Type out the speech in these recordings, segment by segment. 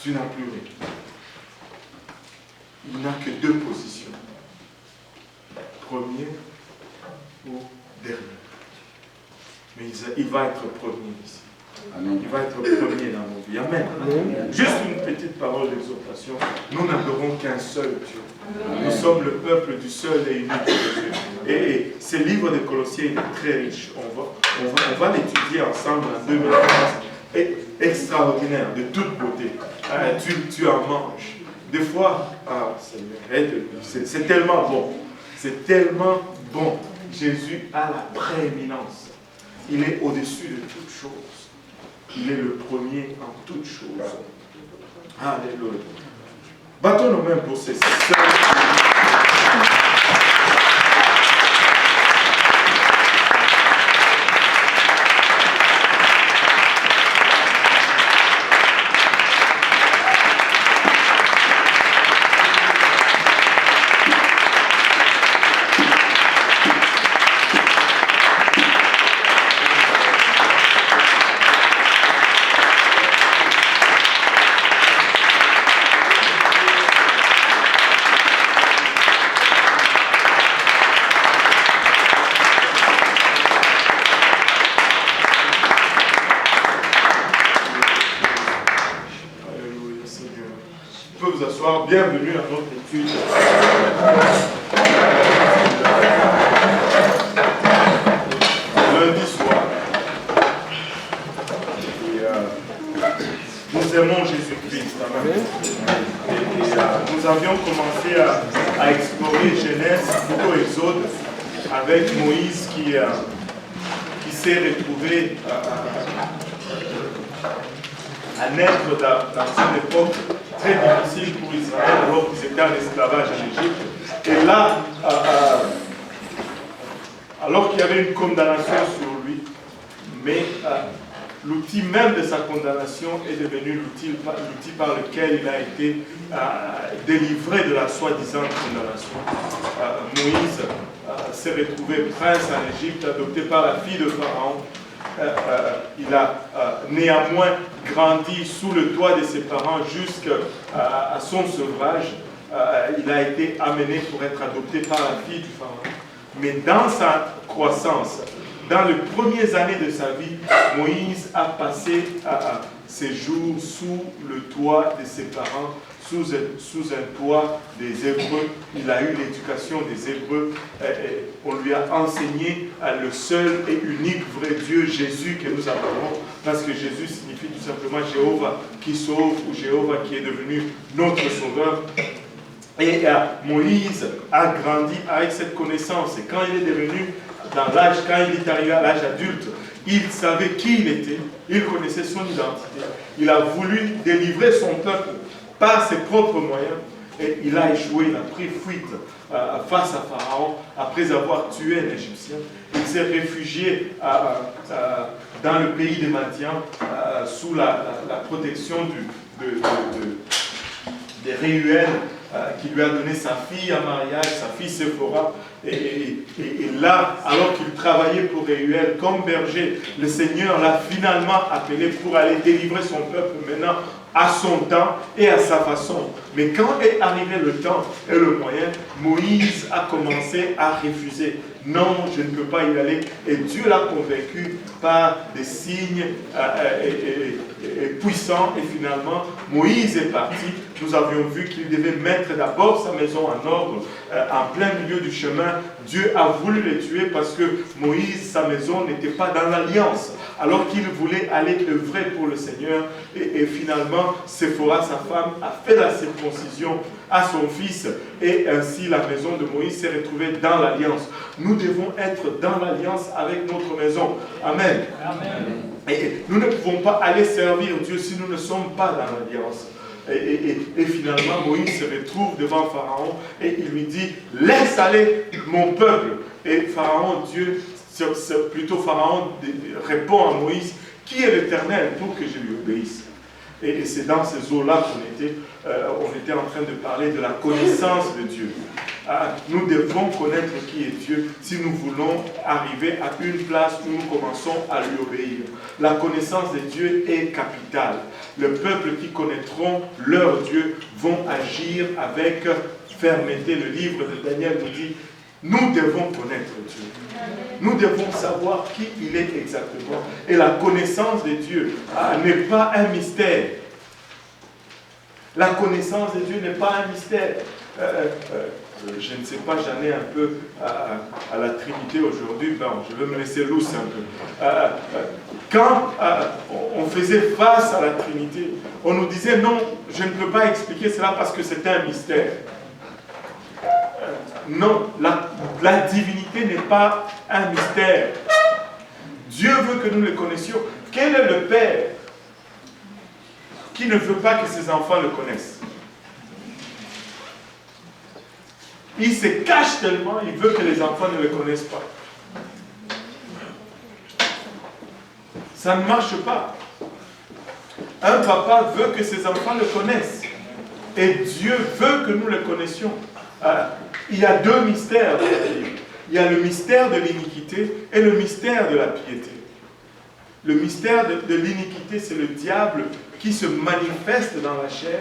tu n'as plus rien. Il n'a que deux positions. Premier ou dernier. Mais il va être premier ici. Amen. Il va être premier dans nos vies. Amen. Amen. Juste une petite parole d'exhortation. Nous n'adorons qu'un seul Dieu. Amen. Nous sommes le peuple du seul et unique Dieu. Et ce livre de Colossiens est très riche. On va l'étudier ensemble en 2015. Et extraordinaire, de toute beauté. Tu en manges. Des fois, c'est tellement bon. C'est tellement bon. Jésus a la prééminence. Il est au-dessus de toutes choses. Il est le premier en toutes choses. Alléluia. Battons nos mains pour ces sœurs. Bienvenue à notre étude. Lundi soir. Nous aimons Jésus-Christ. Nous avions commencé à explorer Genèse, plutôt Exode, avec Moïse qui s'est retrouvé à naître dans une époque très difficile pour Israël alors qu'ils étaient en esclavage en Égypte. Et là, alors qu'il y avait une condamnation sur lui, mais l'outil même de sa condamnation est devenu l'outil par lequel il a été délivré de la soi-disant condamnation. Moïse s'est retrouvé prince en Égypte, adopté par la fille de Pharaon. Il a néanmoins grandi sous le toit de ses parents jusqu'à son sevrage. Il a été amené pour être adopté par la fille du Pharaon. Mais dans sa croissance, dans les premières années de sa vie, Moïse a passé ses jours sous le toit de ses parents, sous un toit des Hébreux. Il a eu l'éducation des Hébreux. On lui a enseigné le seul et unique vrai Dieu, Jésus, que nous adorons, parce que Jésus signifie tout simplement Jéhovah qui sauve, ou Jéhovah qui est devenu notre sauveur. Et Moïse a grandi avec cette connaissance. Et quand il est devenu dans l'âge, quand il est arrivé à l'âge adulte, il savait qui il était, il connaissait son identité. Il a voulu délivrer son peuple par ses propres moyens, et il a échoué, il a pris fuite face à Pharaon après avoir tué un Égyptien. Il s'est réfugié dans le pays des Madian sous la protection des Réuel qui lui a donné sa fille en mariage, sa fille Séphora. Et là, alors qu'il travaillait pour Réuel comme berger, le Seigneur l'a finalement appelé pour aller délivrer son peuple maintenant à son temps et à sa façon. Mais quand est arrivé le temps et le moyen, Moïse a commencé à refuser. Non, je ne peux pas y aller. Et Dieu l'a convaincu par des signes puissants. Et finalement, Moïse est parti. Nous avions vu qu'il devait mettre d'abord sa maison en ordre. En plein milieu du chemin, Dieu a voulu le tuer parce que Moïse, sa maison n'était pas dans l'alliance. Alors qu'il voulait aller œuvrer pour le Seigneur. Et finalement, Séphora, sa femme, a fait la circoncision à son fils. Et ainsi, la maison de Moïse s'est retrouvée dans l'alliance. Nous devons être dans l'alliance avec notre maison. Amen. Amen. Et nous ne pouvons pas aller servir Dieu si nous ne sommes pas dans l'alliance. Et finalement, Moïse se retrouve devant Pharaon et il lui dit, laisse aller mon peuple. Et Pharaon répond à Moïse, qui est l'Éternel pour que je lui obéisse? Et c'est dans ces eaux-là on était en train de parler de la connaissance de Dieu. Nous devons connaître qui est Dieu si nous voulons arriver à une place où nous commençons à lui obéir. La connaissance de Dieu est capitale. Le peuple qui connaîtront leur Dieu vont agir avec fermeté. Le livre de Daniel nous dit, nous devons connaître Dieu. Nous devons savoir qui il est exactement. Et la connaissance de Dieu n'est pas un mystère. La connaissance de Dieu n'est pas un mystère. Je ne sais pas, j'en ai un peu à la Trinité aujourd'hui. Bon, je vais me laisser lousse un peu. Quand on faisait face à la Trinité, on nous disait non, je ne peux pas expliquer cela parce que c'est un mystère. Non, la divinité n'est pas un mystère. Dieu veut que nous le connaissions. Quel est le Père qui ne veut pas que ses enfants le connaissent? Il se cache tellement, il veut que les enfants ne le connaissent pas. Ça ne marche pas. Un papa veut que ses enfants le connaissent. Et Dieu veut que nous le connaissions. Il y a deux mystères. Il y a le mystère de l'iniquité et le mystère de la piété. Le mystère de l'iniquité, c'est le diable qui se manifeste dans la chair.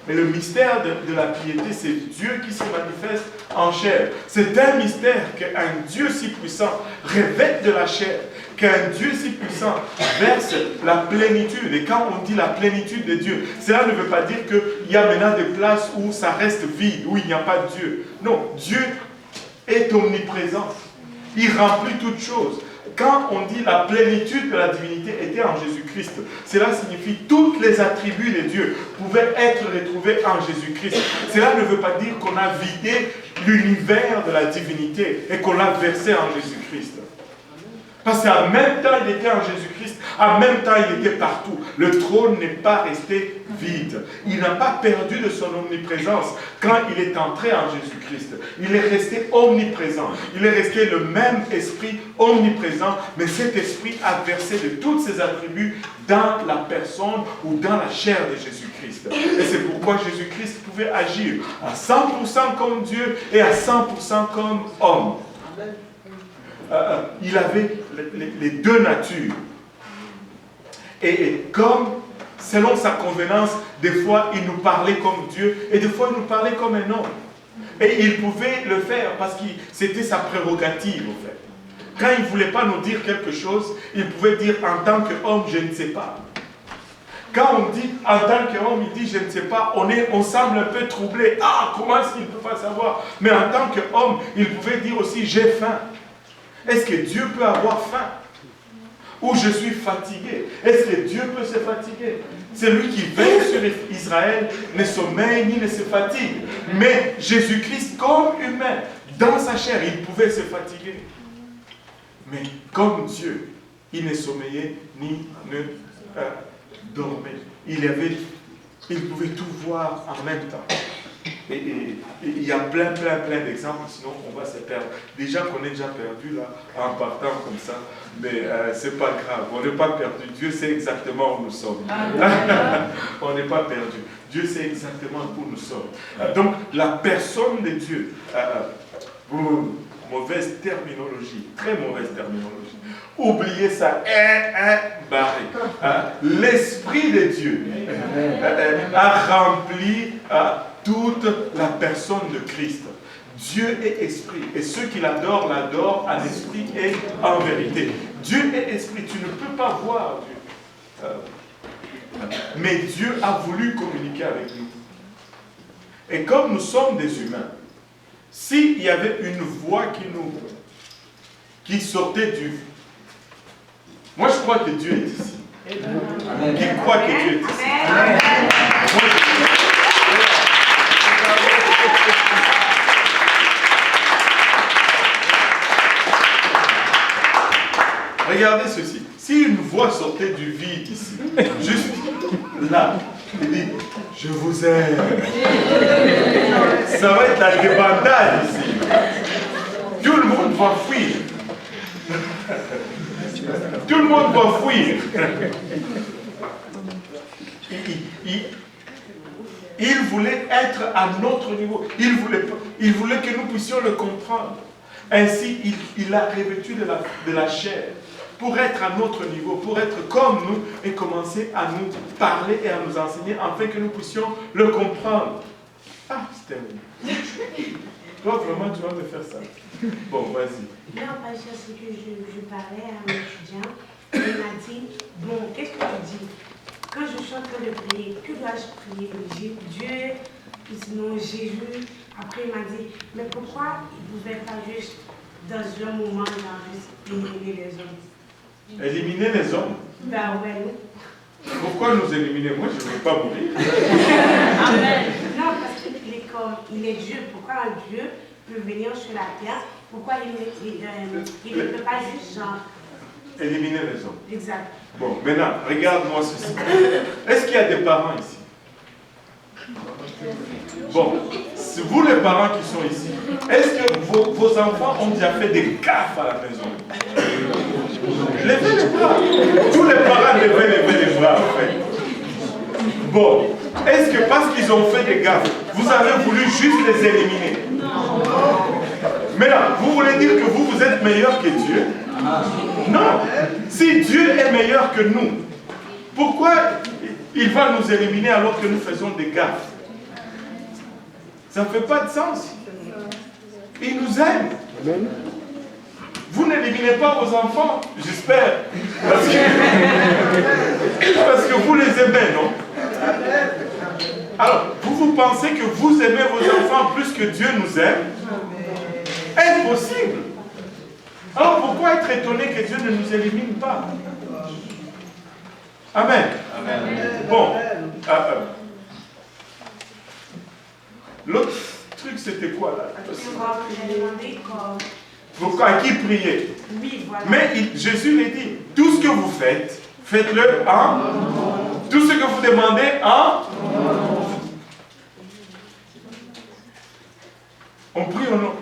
Mais le mystère de la piété, c'est Dieu qui se manifeste en chair. C'est un mystère qu'un Dieu si puissant revêt de la chair, qu'un Dieu si puissant verse la plénitude. Et quand on dit la plénitude de Dieu, cela ne veut pas dire qu'il y a maintenant des places où ça reste vide, où il n'y a pas de Dieu. Non, Dieu est omniprésent. Il remplit toutes choses. Quand on dit la plénitude de la divinité était en Jésus-Christ, cela signifie tous les attributs de Dieu pouvaient être retrouvés en Jésus-Christ. Cela ne veut pas dire qu'on a vidé l'univers de la divinité et qu'on l'a versé en Jésus-Christ. Parce qu'en même temps, il était en Jésus-Christ, en même temps, il était partout. Le trône n'est pas resté vide. Il n'a pas perdu de son omniprésence quand il est entré en Jésus-Christ. Il est resté omniprésent. Il est resté le même esprit omniprésent, mais cet esprit a versé de tous ses attributs dans la personne ou dans la chair de Jésus-Christ. Et c'est pourquoi Jésus-Christ pouvait agir à 100% comme Dieu et à 100% comme homme. Il avait les deux natures. Et comme, selon sa convenance, des fois il nous parlait comme Dieu et des fois il nous parlait comme un homme. Et il pouvait le faire parce que c'était sa prérogative, en fait. Quand il ne voulait pas nous dire quelque chose, il pouvait dire en tant qu'homme, je ne sais pas. Quand on dit en tant qu'homme, il dit je ne sais pas, on semble un peu troublé. Ah, comment est-ce qu'il ne peut pas savoir? Mais en tant qu'homme, il pouvait dire aussi j'ai faim. Est-ce que Dieu peut avoir faim? Ou je suis fatigué? Est-ce que Dieu peut se fatiguer? Celui qui veille sur Israël ne sommeille ni ne se fatigue. Mais Jésus-Christ, comme humain, dans sa chair, il pouvait se fatiguer. Mais comme Dieu, il ne sommeillait ni ne dormait. Il pouvait tout voir en même temps. Et il y a plein d'exemples, sinon on va se perdre. Déjà qu'on est déjà perdu là, en partant comme ça, mais c'est pas grave, on n'est pas perdu. Dieu sait exactement où nous sommes. On n'est pas perdu. Dieu sait exactement où nous sommes. Donc la personne de Dieu, mauvaise terminologie, très mauvaise terminologie. Oubliez ça, barré. L'Esprit de Dieu a rempli toute la personne de Christ. Dieu est esprit et ceux qui l'adorent, l'adorent en esprit et en vérité. Dieu est esprit, tu ne peux pas voir Dieu. Mais Dieu a voulu communiquer avec nous. Et comme nous sommes des humains, s'il y avait une voix qui sortait du... Moi je crois que Dieu est ici. Amen. Qui croit que Dieu est ici? Amen. Regardez ceci. Si une voix sortait du vide ici, juste là, il dit, je vous aime. Ça va être la débandade ici. Tout le monde va fuir. Tout le monde va fuir. il voulait être à notre niveau. Il voulait que nous puissions le comprendre. Ainsi, il a revêtu de la chair pour être à notre niveau, pour être comme nous et commencer à nous parler et à nous enseigner afin que nous puissions le comprendre. Ah, c'était bon. Toi, vraiment, tu vas me faire ça. Bon, vas-y. Non, parce que c'est que je parlais à un étudiant, il m'a dit, bon, qu'est-ce que tu dis? Quand je suis en train de prier, que dois-je prier? Dieu, sinon Jésus. Après, il m'a dit, mais pourquoi il ne pouvait pas juste, dans un moment, juste éliminer les hommes? Éliminer les hommes? Ben ouais, non. Pourquoi nous éliminer? Moi, je ne veux pas mourir. Amen. Non, parce qu'il est Dieu. Pourquoi un Dieu peut venir sur la terre? Pourquoi il ne peut pas juste genre... Éliminer les hommes. Exact. Bon, maintenant, regarde-moi ceci. Est-ce qu'il y a des parents ici? Bon, si vous les parents qui sont ici, est-ce que vos enfants ont déjà fait des gaffes à la maison? Levez les bras. Tous les parents devaient lever les bras, en fait. Bon, est-ce que parce qu'ils ont fait des gaffes, vous avez voulu juste les éliminer? Non. Maintenant, vous voulez dire que vous êtes meilleur que Dieu? Non. Si Dieu est meilleur que nous, pourquoi il va nous éliminer alors que nous faisons des gaffes? Ça ne fait pas de sens. Il nous aime. Vous n'éliminez pas vos enfants, j'espère. Parce que vous les aimez, non? Alors, vous pensez que vous aimez vos enfants plus que Dieu nous aime? Impossible. Alors pourquoi être étonné que Dieu ne nous élimine pas? Amen. Amen. Bon. L'autre truc, c'était quoi là? Pourquoi? À qui prier? Oui, voilà. Mais Jésus lui dit, tout ce que vous faites, faites-le en... Tout ce que vous demandez en... On prie au nom.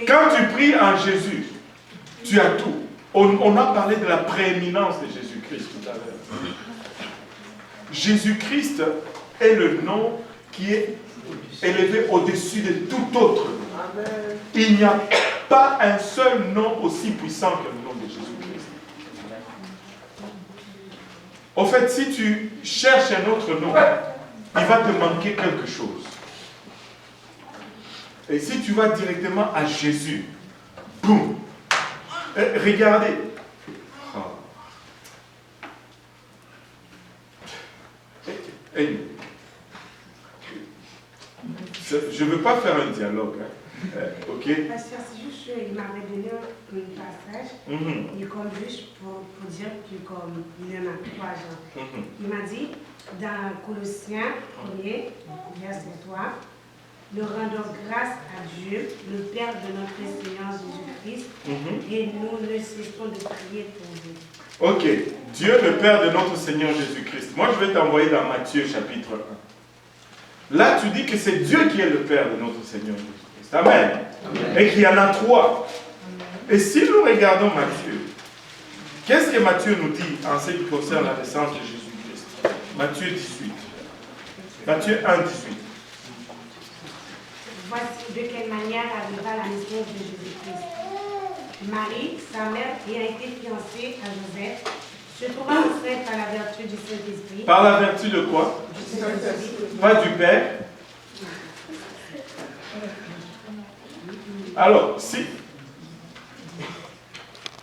Quand tu pries en Jésus, tu as tout. On a parlé de la prééminence de Jésus-Christ tout à l'heure. Jésus-Christ est le nom qui est élevé au-dessus de tout autre nom. Il n'y a pas un seul nom aussi puissant que le nom de Jésus-Christ. Au fait, si tu cherches un autre nom, il va te manquer quelque chose. Et si tu vas directement à Jésus, boum, regardez. Je ne veux pas faire un dialogue. Ok? Parce que c'est juste, il m'avait donné un passage, et comme juste pour dire qu'il y en a 3 gens. Il m'a dit, dans Colossiens 1er, verset 3, nous rendons grâce à Dieu, le Père de notre Seigneur Jésus-Christ, et nous ne cessons de prier pour vous. Ok, Dieu le Père de notre Seigneur Jésus-Christ. Moi, je vais t'envoyer dans Matthieu chapitre 1. Là, tu dis que c'est Dieu qui est le Père de notre Seigneur Jésus-Christ. Amen. Et qu'il y en a 3. Et si nous regardons Matthieu, qu'est-ce que Matthieu nous dit en ce qui concerne la naissance de Jésus-Christ? Matthieu 18. Matthieu 1, 18. Voici de quelle manière arriva la naissance de Jésus-Christ. Marie, sa mère, ayant été fiancée à Joseph, se trouva enceinte par la vertu du Saint-Esprit. Par la vertu de quoi? Du Saint-Esprit. Pas du Père. Alors, si